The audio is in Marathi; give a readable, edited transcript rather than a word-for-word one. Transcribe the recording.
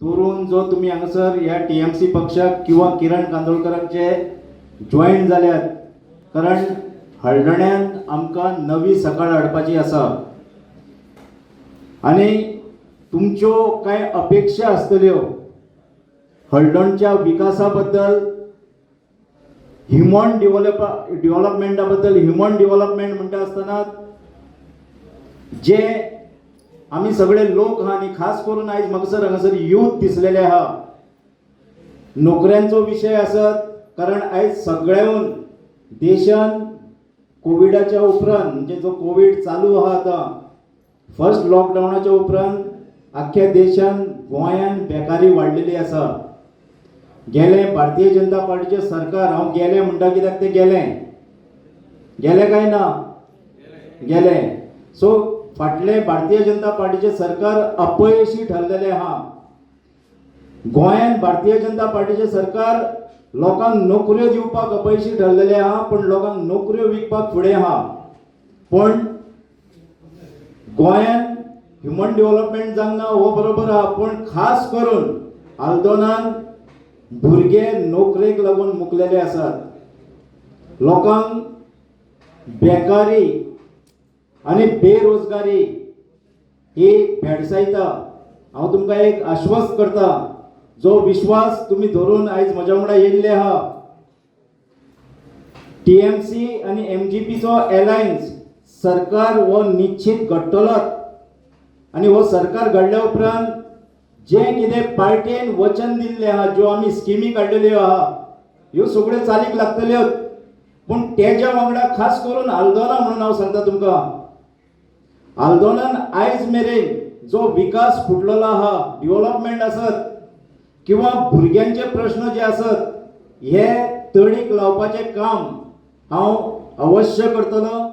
धरून जो तुम्ही हांगासर ह्या टीएमसी पक्षाक किंवा किरण कांदोळकरांचे जॉईन जाल्यात, कारण हळदण्यान आमकां नवी सकाळ हाडपाची आसा आनी तुमच्यो कांय अपेक्षा आसतल्यो हळदणच्या विकासा बद्दल, ह्युमन डेव्हलपमेंटा बद्दल. ह्युमन डेव्हलपमेंट म्हणटा आसतना जे आम्ही सगळे लोक हा आणि खास करून आयज म्हाका हांगासर यूथ दिसलेले आहा, नोकऱ्यांचो विषय आसत, कारण आयज सगळ्याहून देशान कोविडाच्या उपरांत म्हणजे जो कोविड चालू आहा आता, फर्स्ट लॉकडावनाच्या उपरांत अख्ख्या देशान गोंयान बेकारी वाडलेली आसा. गेले भारतीय जनता पार्टीचे सरकार, हांव गेले म्हणटा कित्याक ते गेले काय ना गेले. सो फाटले भारतीय जनता पार्टीचे सरकार अपयशी ठरलेले आहा. गोंयान भारतीय जनता पार्टीचे सरकार लोकांक नोकऱ्यो दिवपाक अपयशी ठरलेले आहा, पण लोकांक नोकऱ्यो विकपाक फुडें आहा. पण गोंयान ह्युमन डेव्हलपमेंट जावंक ना हो बरोबर आहा, पण खास करून आल्दोनान भुरगे नोकरेक लागून मुकलेले आसात. लोकांक बेकारी आणि बेरोजगारी ही भेडसायता. हांव तुमकां एक आश्वस्त करता, जो विश्वास तुम्ही धरून आयज म्हज्या वांगडा येयल्ले आहा, टीएमसी आणि एमजीपीचो अलायन्स सरकार हो निश्चित घडटलोच. आणि हो सरकार घडल्या उपरांत जे कितें पार्टीन वचन दिल्ले आहा, ज्यो आमी स्किमी काडलेल्यो आहा, ह्यो सगळ्यो चालीक लागतल्यो. पूण तेज्या वांगडा खास करून आल्दोना म्हणून हांव सांगता तुमकां, आल्दोनान आयज मेरेन जो विकास फुटलेलो आहा, डेव्हलपमेंट आसत किंवा भुरग्यांचे प्रश्न जे आसत, हे तडीक लावपाचें काम हांव अवश्य करतलो.